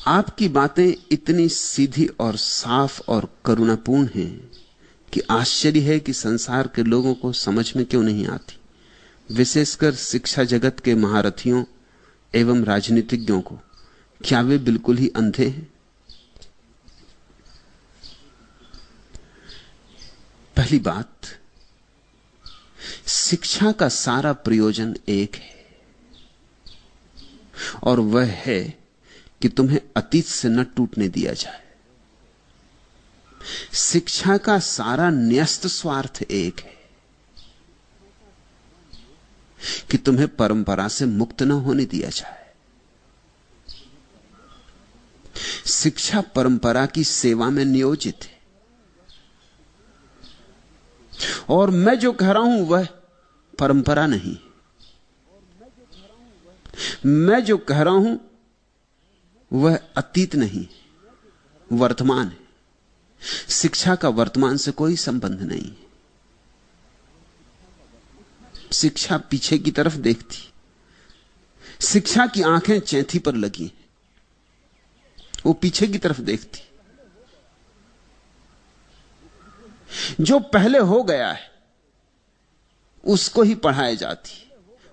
आपकी बातें इतनी सीधी और साफ और करुणापूर्ण हैं कि आश्चर्य है कि संसार के लोगों को समझ में क्यों नहीं आती, विशेषकर शिक्षा जगत के महारथियों एवं राजनीतिज्ञों को। क्या वे बिल्कुल ही अंधे हैं? पहली बात, शिक्षा का सारा प्रयोजन एक है, और वह है कि तुम्हें अतीत से न टूटने दिया जाए। शिक्षा का सारा न्यस्त स्वार्थ एक है कि तुम्हें परंपरा से मुक्त न होने दिया जाए। शिक्षा परंपरा की सेवा में नियोजित है, और मैं जो कह रहा हूं वह परंपरा नहीं। मैं जो कह रहा हूं वह अतीत नहीं, वर्तमान है। शिक्षा का वर्तमान से कोई संबंध नहीं। शिक्षा पीछे की तरफ देखती, शिक्षा की आंखें चैथी पर लगी, वो पीछे की तरफ देखती। जो पहले हो गया है उसको ही पढ़ाई जाती,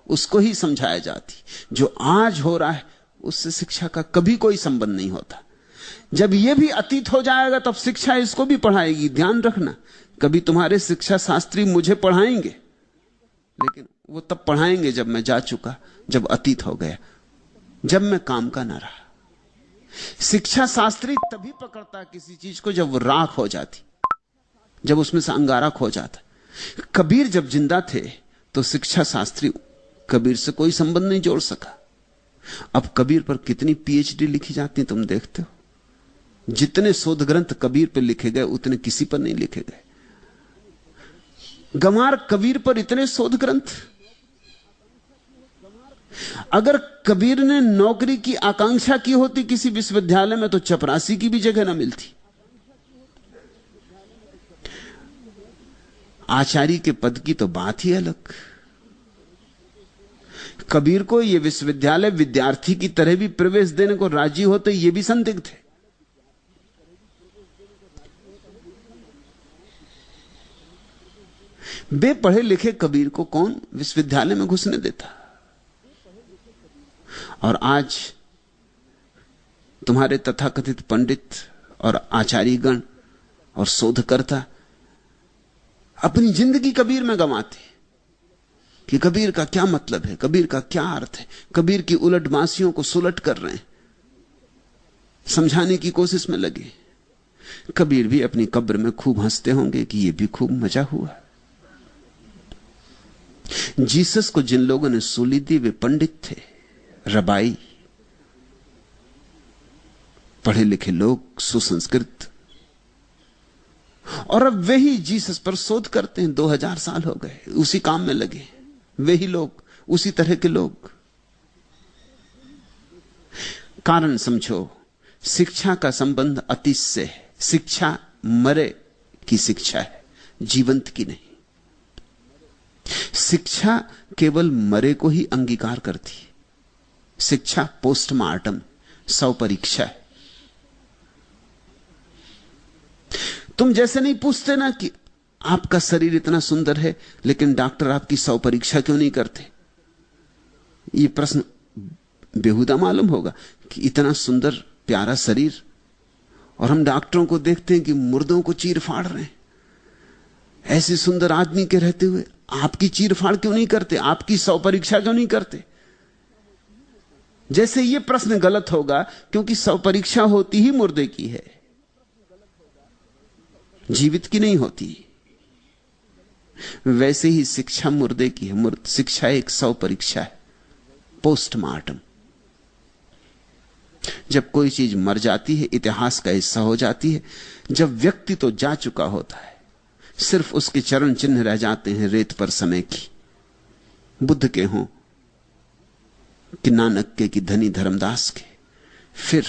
उसको ही समझाया जाती। जो आज हो रहा है उससे शिक्षा का कभी कोई संबंध नहीं होता। जब यह भी अतीत हो जाएगा तब शिक्षा इसको भी पढ़ाएगी। ध्यान रखना, कभी तुम्हारे शिक्षा शास्त्री मुझे पढ़ाएंगे, लेकिन वो तब पढ़ाएंगे जब मैं जा चुका, जब अतीत हो गया, जब मैं काम का ना रहा। शिक्षा शास्त्री तभी पकड़ता किसी चीज को जब वो राख हो जाती, जब उसमें से अंगारा खो जाता। कबीर जब जिंदा थे तो शिक्षा शास्त्री कबीर से कोई संबंध नहीं जोड़ सका। अब कबीर पर कितनी पीएचडी लिखी जाती तुम देखते हो। जितने शोध ग्रंथ कबीर पर लिखे गए उतने किसी पर नहीं लिखे गए। गंवार कबीर पर इतने शोध ग्रंथ। अगर कबीर ने नौकरी की आकांक्षा की होती किसी विश्वविद्यालय में तो चपरासी की भी जगह ना मिलती। आचार्य के पद की तो बात ही अलग। कबीर को यह विश्वविद्यालय विद्यार्थी की तरह भी प्रवेश देने को राजी होते, यह भी संदिग्ध है। बेपढ़े लिखे कबीर को कौन विश्वविद्यालय में घुसने देता? और आज तुम्हारे तथाकथित पंडित और आचार्यगण और शोधकर्ता अपनी जिंदगी कबीर में गंवाते कि कबीर का क्या मतलब है, कबीर का क्या अर्थ है। कबीर की उलट बांसियों को सुलट कर रहे हैं, समझाने की कोशिश में लगे। कबीर भी अपनी कब्र में खूब हंसते होंगे कि यह भी खूब मजा हुआ। जीसस को जिन लोगों ने सूली दी वे पंडित थे, रबाई, पढ़े लिखे लोग, सुसंस्कृत। और अब वही जीसस पर शोध करते हैं। 2000 साल हो गए उसी काम में लगे, वही लोग, उसी तरह के लोग। कारण समझो, शिक्षा का संबंध अतीत से है। शिक्षा मरे की शिक्षा है, जीवंत की नहीं। शिक्षा केवल मरे को ही अंगीकार करती है। शिक्षा पोस्टमार्टम, शव परीक्षा है। तुम जैसे नहीं पूछते ना कि आपका शरीर इतना सुंदर है लेकिन डॉक्टर आपकी शव परीक्षा क्यों नहीं करते। यह प्रश्न बेहुदा मालूम होगा कि इतना सुंदर प्यारा शरीर और हम डॉक्टरों को देखते हैं कि मुर्दों को चीर फाड़ रहे हैं। ऐसे सुंदर आदमी के रहते हुए आपकी चीर फाड़ क्यों नहीं करते, आपकी शव परीक्षा क्यों नहीं करते। जैसे यह प्रश्न गलत होगा क्योंकि शव परीक्षा होती ही मुर्दे की है, जीवित की नहीं होती। वैसे ही शिक्षा मुर्दे की है। शिक्षा एक शव परीक्षा है, पोस्टमार्टम। जब कोई चीज मर जाती है, इतिहास का हिस्सा हो जाती है, जब व्यक्ति तो जा चुका होता है, सिर्फ उसके चरण चिन्ह रह जाते हैं रेत पर समय की। बुद्ध के हों कि नानक के, कि धनी धर्मदास के। फिर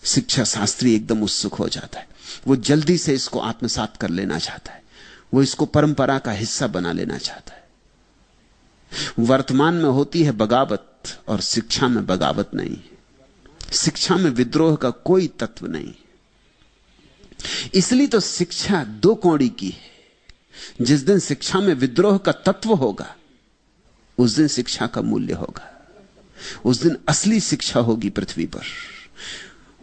शिक्षा शास्त्री एकदम उत्सुक हो जाता है। वो जल्दी से इसको आत्मसात कर लेना चाहता है, वो इसको परंपरा का हिस्सा बना लेना चाहता है। वर्तमान में होती है बगावत और शिक्षा में बगावत नहीं है। शिक्षा में विद्रोह का कोई तत्व नहीं। इसलिए तो शिक्षा दो कौड़ी की है। जिस दिन शिक्षा में विद्रोह का तत्व होगा, उस दिन शिक्षा का मूल्य होगा। उस दिन असली शिक्षा होगी पृथ्वी पर।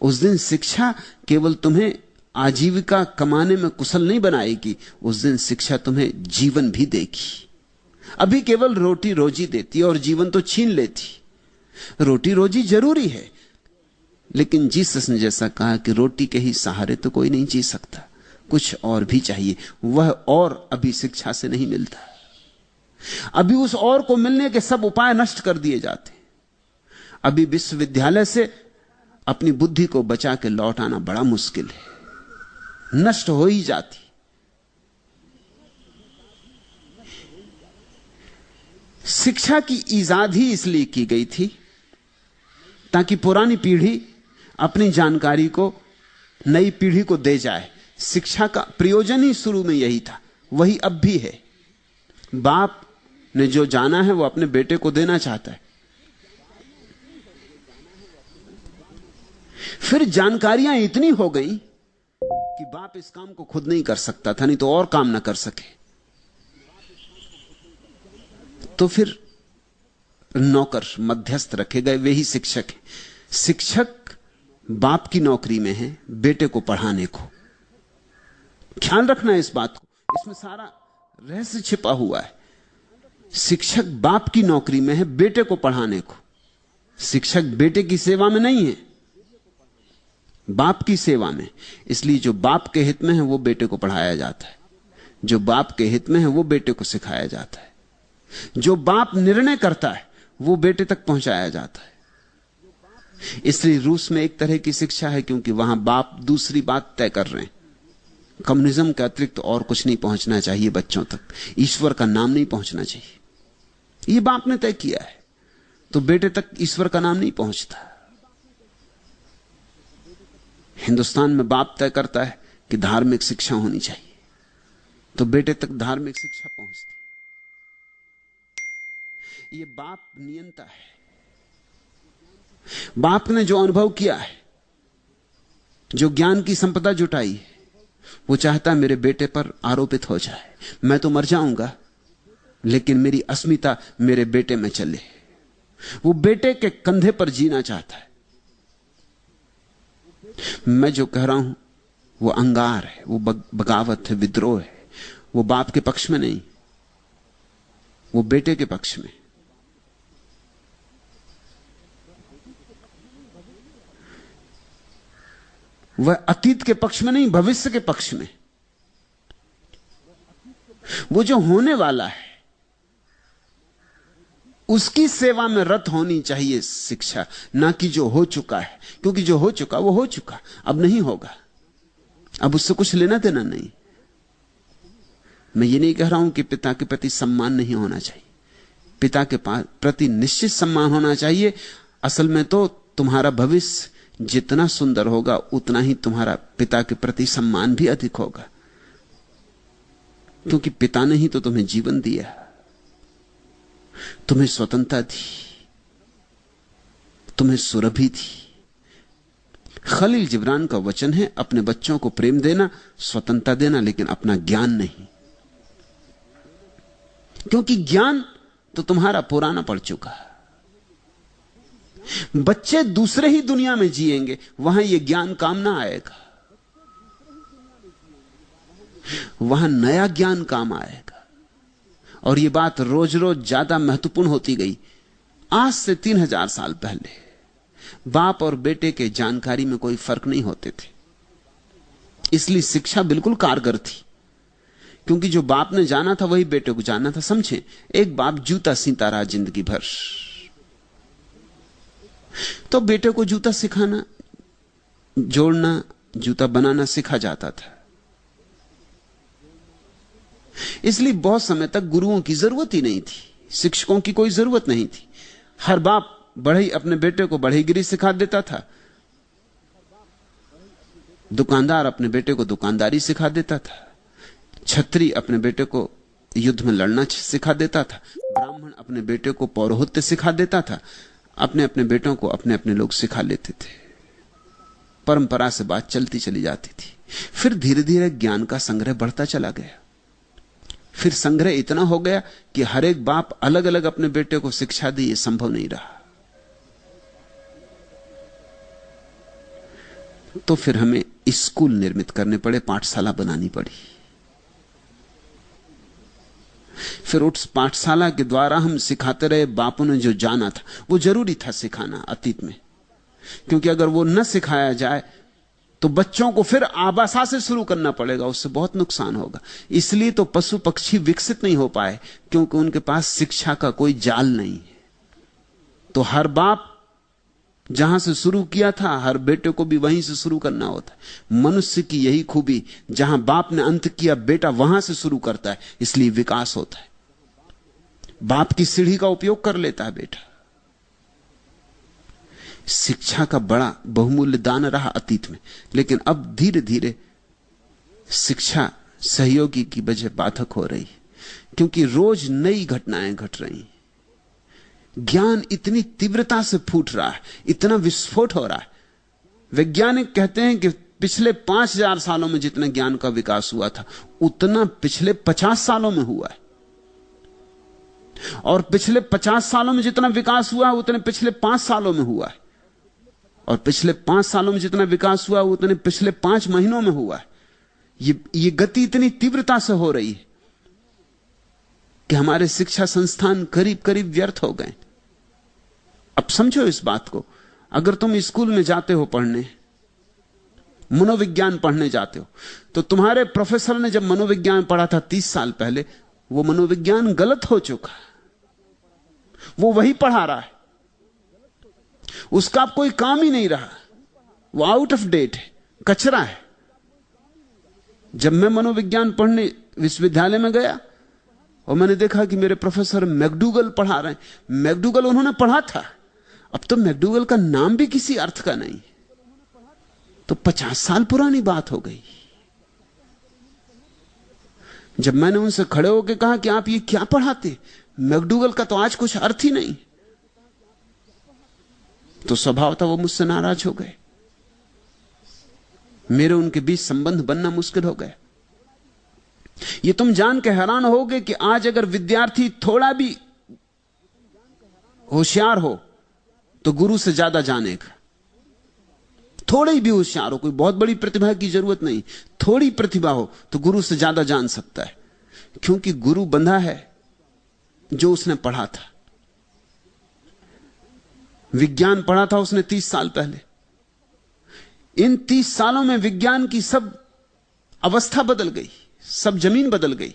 उस दिन शिक्षा केवल तुम्हें आजीविका कमाने में कुशल नहीं बनाएगी, उस दिन शिक्षा तुम्हें जीवन भी देगी। अभी केवल रोटी रोजी देती और जीवन तो छीन लेती। रोटी रोजी जरूरी है, लेकिन जीसस ने जैसा कहा कि रोटी के ही सहारे तो कोई नहीं जी सकता, कुछ और भी चाहिए। वह और अभी शिक्षा से नहीं मिलता। अभी उस और को मिलने के सब उपाय नष्ट कर दिए जाते। अभी विश्वविद्यालय से अपनी बुद्धि को बचा के लौट आना बड़ा मुश्किल है, नष्ट हो ही जाती। शिक्षा की इजाद ही इसलिए की गई थी ताकि पुरानी पीढ़ी अपनी जानकारी को नई पीढ़ी को दे जाए। शिक्षा का प्रयोजन ही शुरू में यही था, वही अब भी है। बाप ने जो जाना है वो अपने बेटे को देना चाहता है। फिर जानकारियां इतनी हो गई कि बाप इस काम को खुद नहीं कर सकता था, नहीं तो और काम ना कर सके, तो फिर नौकर मध्यस्थ रखे गए, वे ही शिक्षक हैं। शिक्षक बाप की नौकरी में है बेटे को पढ़ाने को। ख्याल रखना है इस बात को, इसमें सारा रहस्य छिपा हुआ है। शिक्षक बाप की नौकरी में है बेटे को पढ़ाने को। शिक्षक बेटे की सेवा में नहीं है, बाप की सेवा में। इसलिए जो बाप के हित में है वो बेटे को पढ़ाया जाता है, जो बाप के हित में है वो बेटे को सिखाया जाता है, जो बाप निर्णय करता है वो बेटे तक पहुंचाया जाता है। इसलिए रूस में एक तरह की शिक्षा है, क्योंकि वहां बाप दूसरी बात तय कर रहे हैं। कम्युनिज्म के अतिरिक्त और कुछ नहीं पहुंचना चाहिए बच्चों तक, ईश्वर का नाम नहीं पहुंचना चाहिए, ये बाप ने तय किया है। तो बेटे तक ईश्वर का नाम नहीं पहुंचता। हिंदुस्तान में बाप तय करता है कि धार्मिक शिक्षा होनी चाहिए, तो बेटे तक धार्मिक शिक्षा पहुंचती। ये बाप नियंता है। बाप ने जो अनुभव किया है, जो ज्ञान की संपदा जुटाई है, वो चाहता है मेरे बेटे पर आरोपित हो जाए। मैं तो मर जाऊंगा, लेकिन मेरी अस्मिता मेरे बेटे में चले। वो बेटे के कंधे पर जीना चाहता है। मैं जो कह रहा हूं वो अंगार है, वो बगावत है, विद्रोह है। वो बाप के पक्ष में नहीं, वो बेटे के पक्ष में। वह अतीत के पक्ष में नहीं, भविष्य के पक्ष में। वो जो होने वाला है उसकी सेवा में रत होनी चाहिए शिक्षा, ना कि जो हो चुका है। क्योंकि जो हो चुका वो हो चुका, अब नहीं होगा, अब उससे कुछ लेना देना नहीं। मैं ये नहीं कह रहा हूं कि पिता के प्रति सम्मान नहीं होना चाहिए, पिता के प्रति निश्चित सम्मान होना चाहिए। असल में तो तुम्हारा भविष्य जितना सुंदर होगा उतना ही तुम्हारा पिता के प्रति सम्मान भी अधिक होगा, क्योंकि पिता ने ही तो तुम्हें जीवन दिया, तुम्हें स्वतंत्रता दी, तुम्हें सुरभि दी। खलील जिब्रान का वचन है, अपने बच्चों को प्रेम देना, स्वतंत्रता देना, लेकिन अपना ज्ञान नहीं। क्योंकि ज्ञान तो तुम्हारा पुराना पड़ चुका है। बच्चे दूसरे ही दुनिया में जिएंगे, वहां यह ज्ञान काम ना आएगा, वहां नया ज्ञान काम आएगा। और यह बात रोज रोज ज्यादा महत्वपूर्ण होती गई। आज से 3000 साल पहले बाप और बेटे के जानकारी में कोई फर्क नहीं होते थे, इसलिए शिक्षा बिल्कुल कारगर थी। क्योंकि जो बाप ने जाना था वही बेटे को जानना था। समझे, एक बाप जूता सीता रहा जिंदगी भर, तो बेटे को जूता सिखाना, जोड़ना, जूता बनाना सिखा जाता था। इसलिए बहुत समय तक गुरुओं की जरूरत ही नहीं थी, शिक्षकों की कोई जरूरत नहीं थी। हर बाप बढ़ई अपने बेटे को बढ़ईगिरी सिखा देता था, दुकानदार अपने बेटे को दुकानदारी सिखा देता था, छत्री अपने बेटे को युद्ध में लड़ना सिखा देता था, ब्राह्मण अपने बेटे को पौरोहित्य सिखा देता था। अपने अपने बेटों को अपने अपने लोग सिखा लेते थे। परंपरा से बात चलती चली जाती थी। फिर धीरे धीरे ज्ञान का संग्रह बढ़ता चला गया। फिर संग्रह इतना हो गया कि हर एक बाप अलग अलग अपने बेटे को शिक्षा दी, यह संभव नहीं रहा। तो फिर हमें स्कूल निर्मित करने पड़े, पाठशाला बनानी पड़ी। फिर उस पाठशाला के द्वारा हम सिखाते रहे। बापों ने जो जाना था वो जरूरी था सिखाना अतीत में, क्योंकि अगर वो न सिखाया जाए तो बच्चों को फिर आबासा से शुरू करना पड़ेगा, उससे बहुत नुकसान होगा। इसलिए तो पशु पक्षी विकसित नहीं हो पाए, क्योंकि उनके पास शिक्षा का कोई जाल नहीं है। तो हर बाप जहां से शुरू किया था, हर बेटे को भी वहीं से शुरू करना होता है। मनुष्य की यही खूबी, जहां बाप ने अंत किया, बेटा वहां से शुरू करता है, इसलिए विकास होता है। बाप की सीढ़ी का उपयोग कर लेता है बेटा। शिक्षा का बड़ा बहुमूल्य दान रहा अतीत में, लेकिन अब धीरे धीरे शिक्षा सहयोगी की वजह बाधक हो रही है, क्योंकि रोज नई घटनाएं घट रही हैं। ज्ञान इतनी तीव्रता से फूट रहा है, इतना विस्फोट हो रहा है। वैज्ञानिक कहते हैं कि पिछले 5000 सालों में जितना ज्ञान का विकास हुआ था, उतना पिछले 50 सालों में हुआ है। और पिछले 50 सालों में जितना विकास हुआ है, उतने पिछले 5 सालों में हुआ है। और पिछले 5 सालों में जितना विकास हुआ, उतने पिछले 5 महीनों में हुआ है। ये गति इतनी तीव्रता से हो रही है कि हमारे शिक्षा संस्थान करीब करीब व्यर्थ हो गए। अब समझो इस बात को। अगर तुम स्कूल में जाते हो पढ़ने, मनोविज्ञान पढ़ने जाते हो, तो तुम्हारे प्रोफेसर ने जब मनोविज्ञान पढ़ा था 30 साल पहले, वो मनोविज्ञान गलत हो चुका। वो वही पढ़ा रहा है, उसका अब कोई काम ही नहीं रहा। वो आउट ऑफ डेट है, कचरा है। जब मैं मनोविज्ञान पढ़ने विश्वविद्यालय में गया और मैंने देखा कि मेरे प्रोफेसर मैकडूगल पढ़ा रहे हैं। मैकडूगल उन्होंने पढ़ा था, अब तो मैकडूगल का नाम भी किसी अर्थ का नहीं। तो 50 साल पुरानी बात हो गई। जब मैंने उनसे खड़े होकर कहा कि आप ये क्या पढ़ाते, मैकडूगल का तो आज कुछ अर्थ ही नहीं, तो स्वभाव था वो मुझसे नाराज हो गए। मेरे उनके बीच संबंध बनना मुश्किल हो गया। ये तुम जान के हैरान होगे कि आज अगर विद्यार्थी थोड़ा भी होशियार हो तो गुरु से ज्यादा जानेगा। थोड़ी भी होशियार हो, कोई बहुत बड़ी प्रतिभा की जरूरत नहीं, थोड़ी प्रतिभा हो तो गुरु से ज्यादा जान सकता है, क्योंकि गुरु बंधा है जो उसने पढ़ा था। विज्ञान पढ़ा था उसने 30 साल पहले। इन 30 सालों में विज्ञान की सब अवस्था बदल गई, सब जमीन बदल गई।